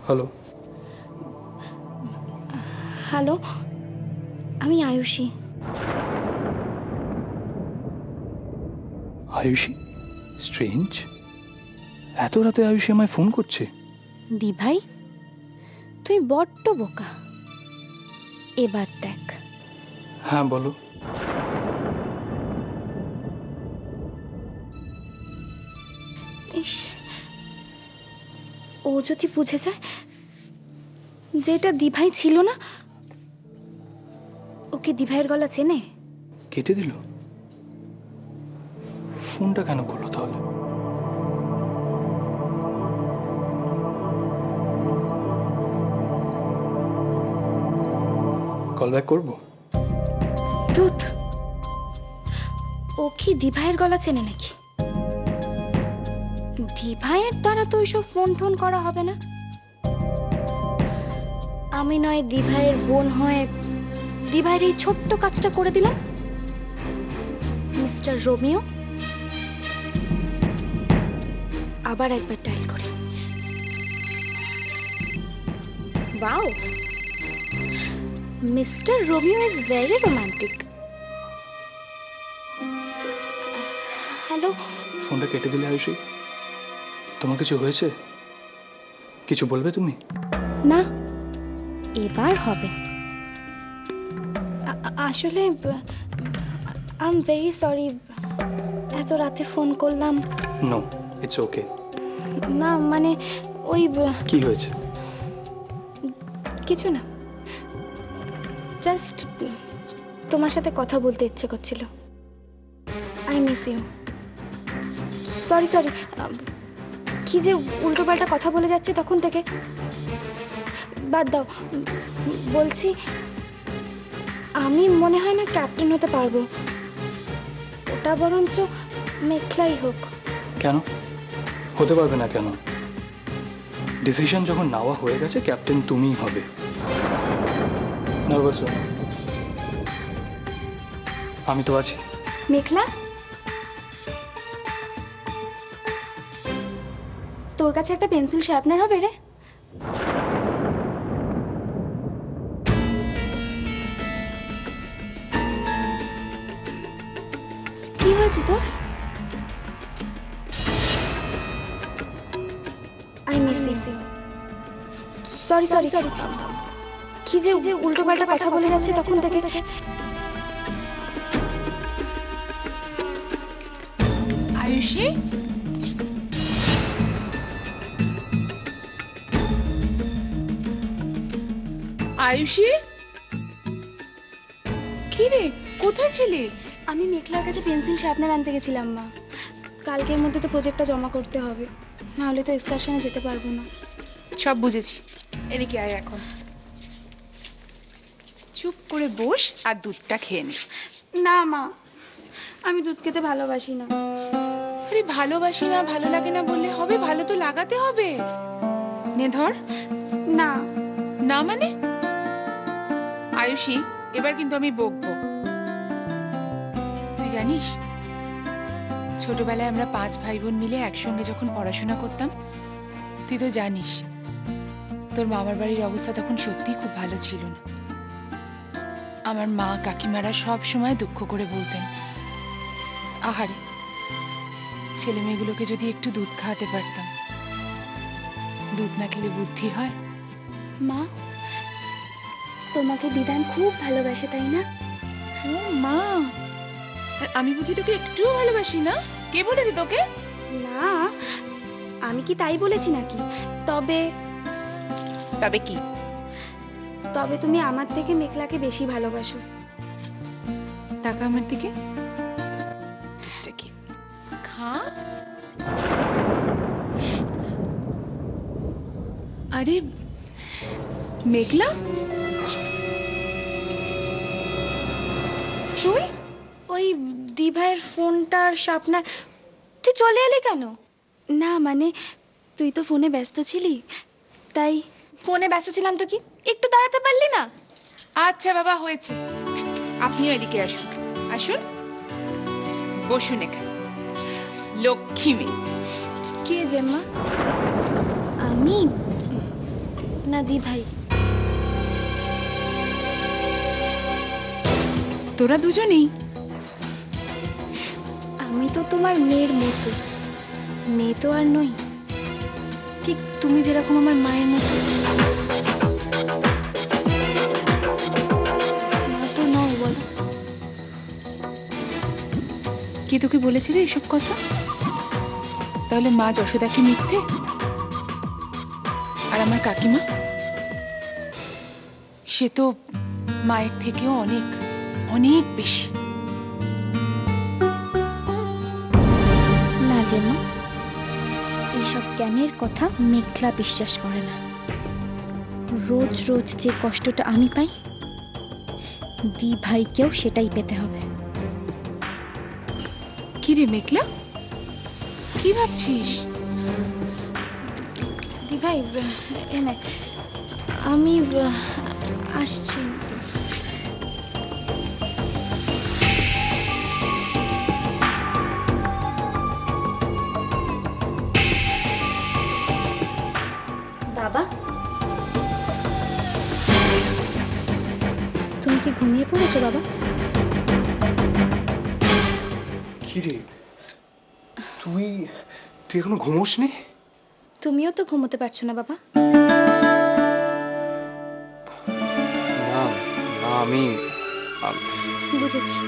Hello, hello, আমি Ayushi. Ayushi? Strange, এত রাতে আয়ুষী আমায় ফোন করছে। দি ভাই, তুই বড্ড বোকা। এবার দেখ। হ্যাঁ বলো। ইস, ও যদি বুঝে যায় যে এটা দিভাই ছিল না। ওকে দিভাইয়ের গলা চেনে? কেটে দিল? ফোনটা কেন করলো তাহলে? কল ব্যাক করবো? দুধ, ও কি দিভাইয়ের গলা চেনে নাকি? দিভাইয়ের দ্বারা তো ওইসব ফোন টোন করা হবে না। আমি নয় দিভাইয়ের বোন হয়ে দিভাইয়ের এই ছোট্ট কাজটা করে দিলাম। মিস্টার রোমিও, আবার একবার ডায়াল করি। Wow, mister Romeo is very romantic. Hello. ফোনটা কেটে দিলে আয়ুষী? তোমার কিছু হয়েছে? কিছু বলবে তুমি? না, এবার হবে। আসলে আই এম ভেরি সরি, এত রাতে ফোন করলাম। No, it's okay. না মানে ওই কি হয়েছে? কিছু না, জাস্ট তোমার সাথে কথা বলতে ইচ্ছে করছিল। I miss you. Sorry sorry, কি যে উল্টোপাল্টা কথা বলে যাচ্ছে তখন থেকে। বাদ দাও। বলছি, আমি মনে হয় না ক্যাপ্টেন হতে পারবো। ওটা বরঞ্চ মেঘলাই হোক। কেন হতে পারবে না? কেন? ডিসিশন যখন নেওয়া হয়ে গেছে, ক্যাপ্টেন তুমিই হবে। নার্ভাস হও না, আমি তো আছি। মেঘলা, তোর কাছে একটা পেন্সিল শার্পনার হবে রে? কি হয়েছে তোর? I miss you. Sorry sorry sorry, কি যে উল্টোপাল্টা কথা বলে যাচ্ছে তখন থেকে। আয়ুষী, আয়ুষী, কি রে, কোথায় ছিলি? আমি মেঘলার কাছে পেন্সিল শার্পনার আনতে গেছিলাম মা। কালকের মধ্যে তো প্রজেক্টটা জমা করতে হবে, না হলে তো এক্সকারশনে যেতে পারবো না। সব বুঝেছি, এদিকে আয় এখন। চুপ করে বস আর দুধটা খেয়ে নে। না মা, আমি দুধ খেতে ভালোবাসি না। আরে ভালোবাসি না, ভালো লাগে না বললে হবে, ভালো তো লাগাতে হবে। নে ধর। না। না মানে? আয়ুষী, এবার কিন্তু আমি বকবো। তুই জানিস, ছোটবেলায় আমরা 5 ভাই বোন মিলে একসঙ্গে যখন পড়াশোনা করতাম, তুই তো জানিস তোর মামার বাড়ির অবস্থা তখন সত্যিই খুব ভালো ছিল না। আমার মা কাকিমারা সব সময় দুঃখ করে বলতেন, আহারে, ছেলে মেয়েগুলোকে যদি একটু দুধ খাওয়াতে পারতাম। দুধ না খেলে বুদ্ধি হয়। মা, তোমাকে দিদান খুব ভালোবাসে, তাই না? ও মা, আর আমি বুঝি তোকে একটুও ভালোবাসি না? কে বলেছে তোকে? না, আমি কি তাই বলেছি নাকি? তবে তবে কি? তবে তুমি আমার থেকে মেঘলাকে বেশি ভালোবাসো। টাকা আমার দিকে। এটা কি? খা। আরে মেঘলা, তুই ওই দিভাইয়ের ফোনটার শার্পনার, তুই চলে এলি কেন? না মানে তুই তো ফোনে ব্যস্ত ছিলি, তাই। ফোনে ব্যস্ত ছিলাম তো কি, একটু দাঁড়াতে পারলি না? আচ্ছা বাবা, হয়েছে। আপনিও এদিকে আসুন, আসুন, বসুন এখানে। লক্ষ্মী মেয়ে। কে জেম্মা? আমি? না দি ভাই। তোরা দুজনেই? আমি তো তোমার মেয়ের মতো, মেয়ে তো আর নই, ঠিক তুমি যেরকম আমার মায়ের মতো। মা তো নও বলো। কে তোকে বলেছিল এসব কথা? তাহলে মা যশোদা কি মিথ্যে? আর আমার কাকিমা, সে তো মায়ের থেকেও অনেক অনেক বেশি। না জেম্মা, এইসব জ্ঞানের কথা মেঘলা বিশ্বাস করে না। রোজ রোজ যে কষ্টটা আমি পাই, দি ভাইকেও সেটাই পেতে হবে। কি রে মেঘলা, কি ভাবছিস? দি ভাই এনে আমি আসছি। বাবা, তুমি কি ঘুমিয়ে পড়েছো বাবা? কি রে, তুই তুই এখনো ঘুমোসনি? তুমিও তো ঘুমোতে পারছো না বাবা। না না, আমি বুঝেছি,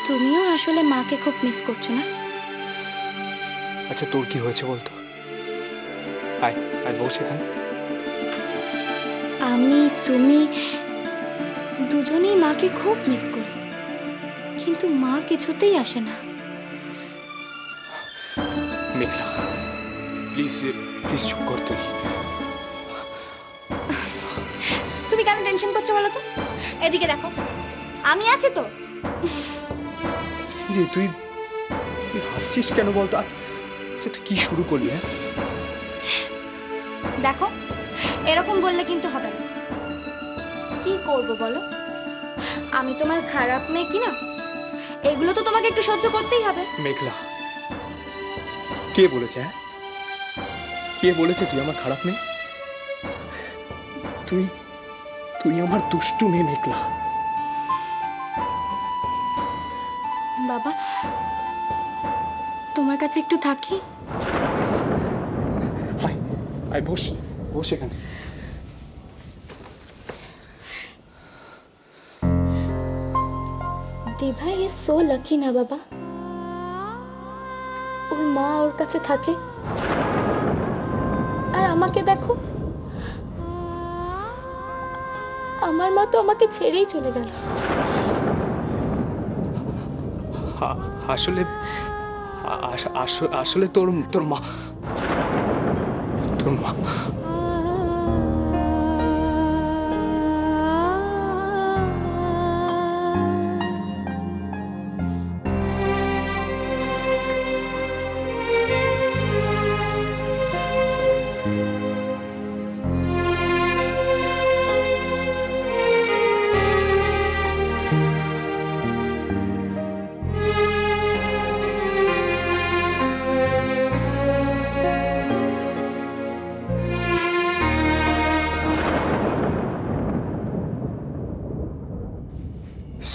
তুমিও আসলে মাকে খুব মিস করছো না? আচ্ছা, তোর কি হয়েছে বলতো? আয় আয়, বস এখানে। আমি তুমি দুজনেই মাকে খুব মিস করি, কিন্তু মা কিছুতেই আসে না। মেঘলা, প্লিজ প্লিজ চুপ কর তুই। তুমি কেন টেনশন করছো বলো তো? এদিকে দেখো, আমি আছি তো। কি রে, তুই তুই হাসছিস কেন বলতো? আচ্ছা আচ্ছা, তুই কি শুরু করলি? হ্যাঁ, দেখো, এরকম বললে কিন্তু হবে না। কি করব বলো? আমি তোমার খারাপ মেয়ে কি না? এগুলো তো তোমাকে একটু সহ্য করতেই হবে। মেঘলা, কে বলেছে? হ্যাঁ, কে বলেছে তুই আমার খারাপ মেয়ে? তুই তুই আমার দুষ্টু মেয়ে মেঘলা। বাবা, তোমার কাছে একটু থাকি? আয় আয়, বস বস এখানে। দিভা ইজ সো লাকি না বাবা, ওর মা ওর কাছে থাকে। আর আমাকে দেখো, আমার মা তো আমাকে ছেড়েই চলে গেল। আসলে আসলে তোর তোর মা তোর মা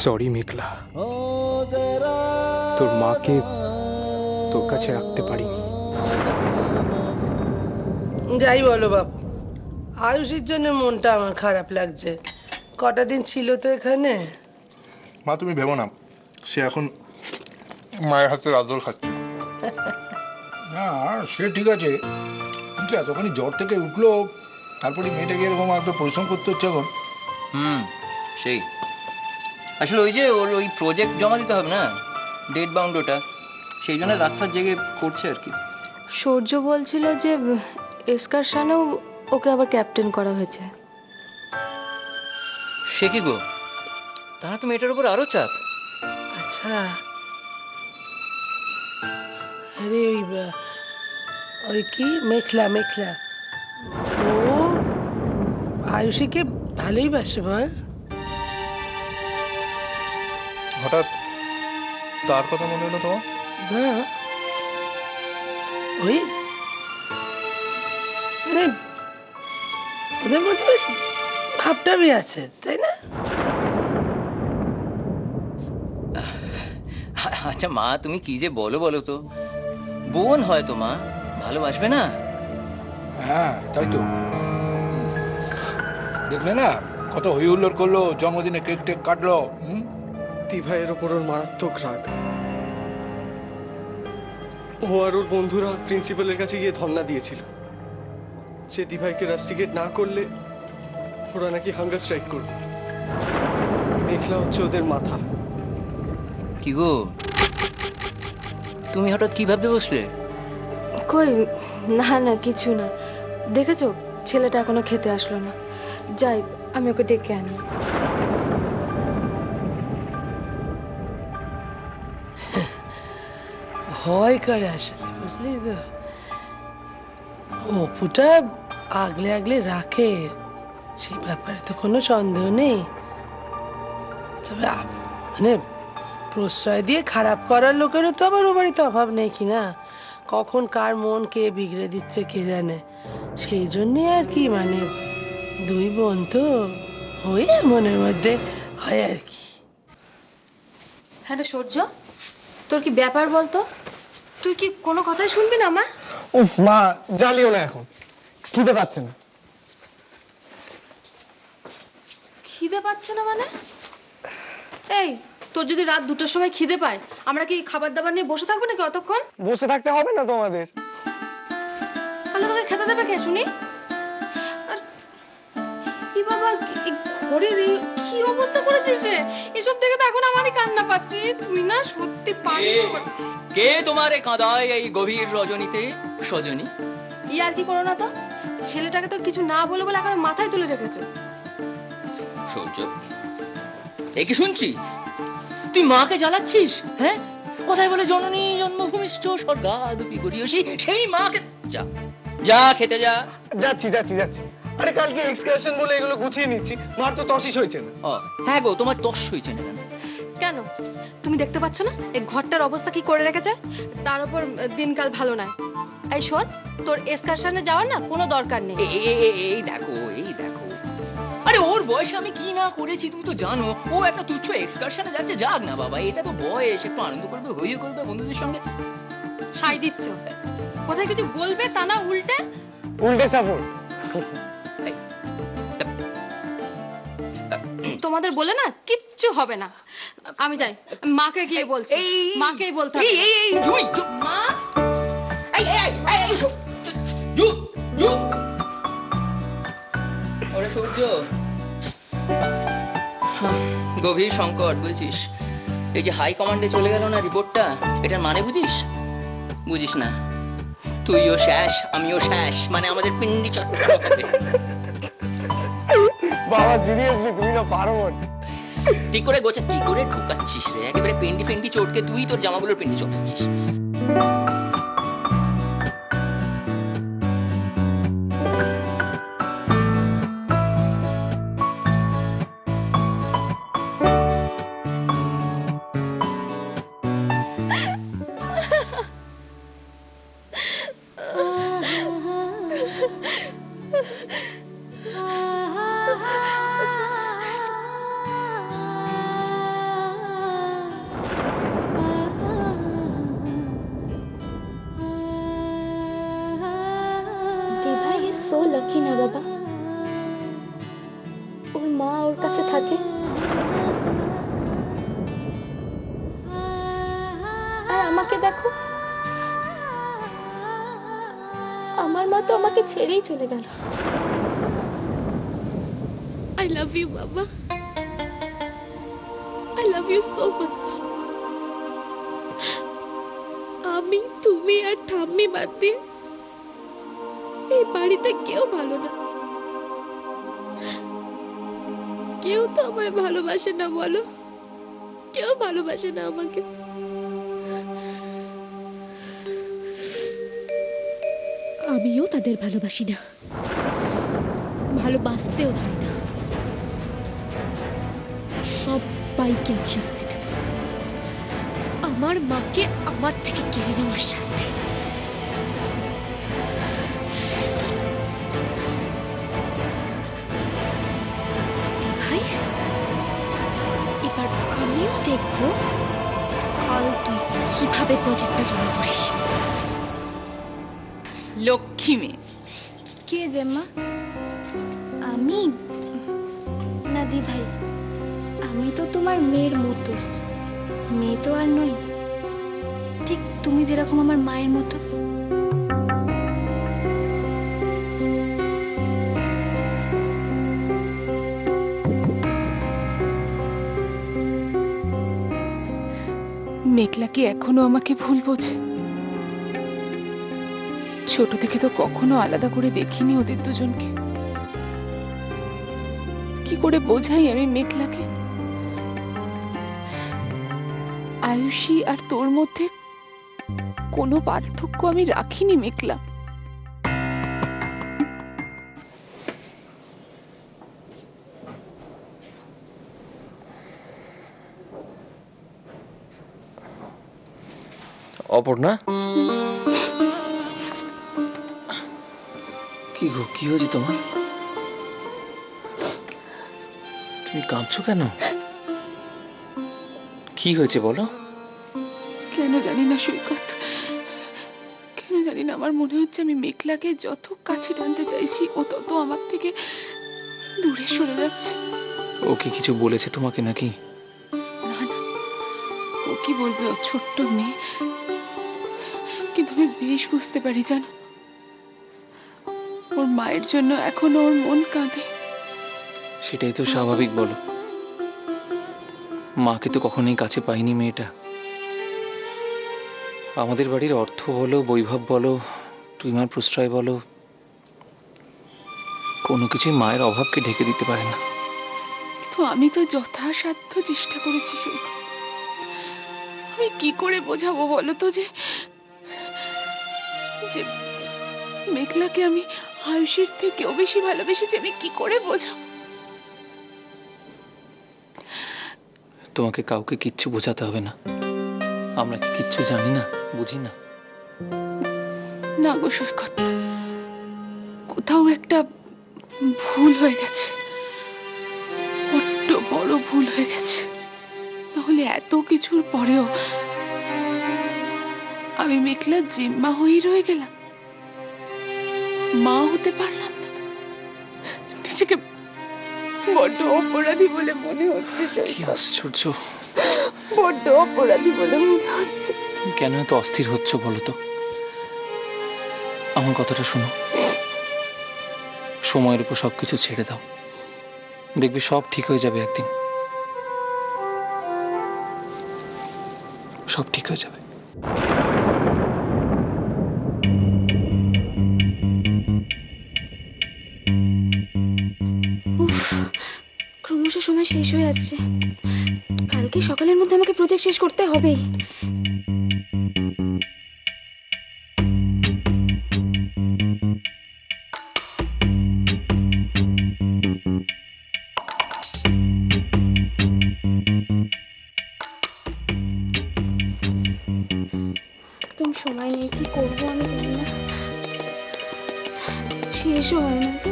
সরি মেঘলা, তোর মাকে তোর কাছে রাখতে পারিনি। যাই বলো বাবু, আয়ুষের জন্য মনটা আমার খারাপ লাগছে। কটা দিন ছিল তো এখানে। মা তুমি ভেবো না, সে এখন মায়ের হাতের আদর খাচ্ছে। না সে ঠিক আছে, কিন্তু এতখানি জ্বর থেকে উঠলো, তারপরে মেয়েটাকে এরকম একদম পরিশ্রম করতে হচ্ছে এখন। সেই আসলে ওই যে ওর ওই প্রজেক্ট জমা দিতে হবে না, ডেট বাউন্ড ওটা, সেই জন্য রাত ফাত জেগে করছে আর কি। সূর্য বলছিল যে এক্সকারশনেও ওকে আবার ক্যাপ্টেন করা হয়েছে। সে কি গো, তারা তো মেয়েটার উপর আরো চাপ। আচ্ছা, আরে ওই কি মেঘলা মেঘলা, ও আয়ুষীকে ভালোই বাসে বল। হঠাৎ তার কথা মনে হলো তোমার? না, ওই আরে ওদের মধ্যে বেশ ভাবটাবি আছে, তাই না? আচ্ছা মা, তুমি কি যে বলো বলো তো, বোন হয়তো মা, ভালোবাসবে না? হ্যাঁ তাই তো। দেখলে না কত হই হুল্লোড় করলো, জন্মদিনে কেক টেক কাটলো। দিভাইয়ের ওপর ওর মারাত্মক রাগ। ও আর ওর বন্ধুরা প্রিন্সিপালের কাছে গিয়ে ধর্ণা দিয়েছিল যে দিভাইকে রাস্টিকেট না করলে ওরা নাকি হাঙ্গার স্ট্রাইক করবে। মেঘলা হচ্ছে ওদের মাথা। কি গো, তুমি হঠাৎ কি ভাবতে বসলে? কই না না কিছু না। দেখেছো ছেলেটা এখনো খেতে আসলো না। যাই আমি ওকে ডেকে আনি। ভয় করে আসলে, বুঝলি তো? অপুটা আগলে আগলে রাখে, সেই ব্যাপারে তো কোনো সন্দেহ নেই। তবে মানে প্রশ্রয় দিয়ে খারাপ করার লোকেরও তো আবার ও বাড়িতে অভাব নেই কি না? কখন কার মন কে বিগড়ে দিচ্ছে কে জানে। সেই জন্যই আর কি, মানে দুই বোন তো হয়ে মনের মধ্যে হয় আর কি। হ্যাঁ রে সূর্য, তোর কি ব্যাপার বলতো? তুই কি কোনো কথাই শুনবি না আমার? উফ মা, জ্বালিও না এখন, খিদে পাচ্ছে না। খিদে পাচ্ছে না মানে? এই তোর যদি রাত 2টার সময় খিদে পায়, আমরা কি খাবার দাবার নিয়ে বসে থাকবো নাকি অতক্ষণ? বসে থাকতে হবে না তোমাদের। তাহলে তোকে খেতে দেবে কে শুনি? আর এই বাবা, এই ঘরের এই কি অবস্থা করেছিস রে? এসব দেখে তো এখন আমারই কান্না পাচ্ছে। তুই না সত্যি পারিস না। কে তোমারে কাঁদায় এই গভীর রজনীতে সজনী? ইয়ার কি করো না তো, ছেলেটাকে তো কিছু না বলে বলে এখন মাথায় তুলে রেখেছো। সূর্য, এ কি শুনছি? তুই মাকে জ্বালাচ্ছিস? হ্যাঁ, কোথায় বলে জননী জন্মভূমিষ্ঠ স্বর্গাদপি গরীয়সী, সেই মাকে যা যা খেতে যা। যাচ্ছি যাচ্ছি যাচ্ছি। আরে কালকে এক্সকারশন বলে এগুলো গুছিয়ে নিচ্ছি। মার তো তশিস হয়েছে না। ও হ্যাঁ গো, তোমার তস হয়েছে না কেন? কেন তুমি দেখতে পাচ্ছ না এই ঘরটার অবস্থা কি করে রেখেছে? তার উপর দিনকাল ভালো নয়। এই শোন, তোর এক্সকারশনে যাওয়ার না কোনো দরকার নেই। এই দেখো, এই দেখো, আরে ওর বয়সে আমি কি না করেছি তুমি তো জানো। ও একটা তুচ্ছ এক্সকারশনে যাচ্ছে, যাক না বাবা, এটা তো বয়স, একটু আনন্দ করবে, হইয়ে করবে বন্ধুদের সঙ্গে। সাই দিচ্ছ, কোথায় কিছু বলবে তা না উল্টে উল্টে সাপোর্ট। তোমাদের বলে না কিচ্ছু হবে না। আমি যাই, মাকে গিয়ে বলছি। মাকেই বলতে হবে। এই জুই, মা, এই জুই, জুই। ওরে সূর্য, গভীর সংকট, বুঝছিস? এই যে হাই কমান্ডে চলে গেল না রিপোর্টটা, এটার মানে বুঝিস? বুঝিস না? তুইও শেষ, আমিও শেষ, মানে আমাদের পিন্ডি চট্ট হবে। বাবা সিরিয়াসলি তুমি না পারো না। ঠিক করে গোছা কি করে ঢুকাচ্ছিস রে? একেবারে পিন্ডি ফিন্ডি চটকে তুই তোর জামাগুলোর পিন্ডি চটকাচ্ছিস। দিভাই ইজ সো লাকি না বাবা, ওর মা ওর কাছে থাকে। আর আমাকে দেখো, আমার মা তো আমাকে ছেড়েই চলে গেল। আই লাভ ইউ বাবা, I love you so much. আমি, তুমি আর ঠাম্মি বাদ দিয়ে এই বাড়িতে কেউ ভালো না। কেউ তো আমায় ভালোবাসে না, বলো? কেউ ভালোবাসে না আমাকে। আমিও তাদের ভালোবাসি না, ভালোবাসতেও চাই না। সবাইকে আমি শাস্তি দেব, আমার মাকে আমার থেকে কেড়ে নেওয়ার শাস্তি। এবার আমিও দেখবো কাল তুই কিভাবে প্রজেক্টটা জমা করিস। লক্ষ্মী মেয়ে। কে জেম্মা? আমি না দি ভাই, আমি তো তোমার মেয়ের মতো। মেয়ে তো আর নই, ঠিক তুমি যেরকম আমার মায়ের মতো। মেঘলা কি এখনো আমাকে ভুল বোঝে? ছোট থেকে তো কখনো আলাদা করে দেখিনি ওদের দুজনকে। কি করে বোঝাই আমি মেঘলাকে? আয়ুষী আর তোর মধ্যে কোনো পার্থক্য আমি রাখিনি মেঘলা। অপর্ণা, কি গো, কি হয়েছে তোমার? তুমি কাঁদছো কেন? কি হয়েছে বলো? কেন জানি না সৈকত, কেন জানি না আমার মনে হচ্ছে আমি মেঘলাকে যত কাছে টানতে চাইছি ও তত আমার থেকে দূরে সরে যাচ্ছে। ও কি কিছু বলেছে তোমাকে নাকি? না না, ও কি বলবে, ও ছোট্ট মেয়ে। কিন্তু আমি বেশ বুঝতে পারি জানো, ওর মায়ের জন্য এখনো ওর মন কাঁদে। সেটাই তো স্বাভাবিক বলো, মাকে তো কখনোই কাছে পাইনি মেয়েটা। আমাদের বাড়ির অর্থ বলো, বৈভব বলো, তুই মার প্রশ্রয় বলো, কোনো কিছুই মায়ের অভাবকে ঢেকে দিতে পারে না। তো আমি তো যথাসাধ্য চেষ্টা করেছি সৈকত। আমি কি করে বোঝাবো বলো তো যে যে মেঘলাকে আমি আয়ুষের থেকেও বেশি ভালোবেসেছি? আমি কি করে বোঝাবো? তোমাকে কাউকে কিচ্ছু বোঝাতে হবে না, আমরা কি কিচ্ছু জানি না, বুঝি না? না গো সৈকত, কোথাও একটা ভুল হয়ে গেছে, বড্ড বড় ভুল হয়ে গেছে। নাহলে এত কিছুর পরেও আমি মেঘলার জিম্মা হয়েই রয়ে গেলাম, মা হতে পারলাম না। নিজেকে বড্ড অপরাধী বলে মনে হচ্ছে কি সৈকত, আশ্চর্য! বড্ড অপরাধী বলে মনে হচ্ছে। তুমি কেন এত অস্থির হচ্ছ বলো তো? আমার কথাটা শোনো, সময়ের উপর সবকিছু ছেড়ে দাও, দেখবি সব ঠিক হয়ে যাবে একদিন, সব ঠিক হয়ে যাবে। উফ, ক্রমশ সময় শেষ হয়ে আসছে। কালকে সকালের মধ্যে আমাকে প্রজেক্ট শেষ করতে হবেই। একদম সময় নেই, কি করবো আমি জানি না। শেষও হয় না তো।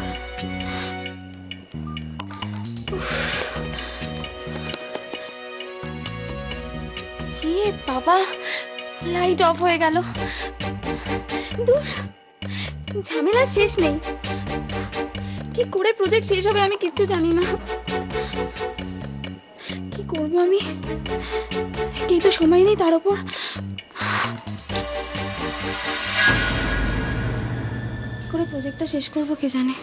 বাবা, লাইট অফ হয়ে গেল। দূর, ঝামেলা শেষ নেই। কি করে প্রজেক্ট শেষ হবে আমি কিচ্ছু জানি না। কি করব আমি? একেই তো সময় নেই, তার উপর কি করে প্রজেক্টটা শেষ করব কে জানে।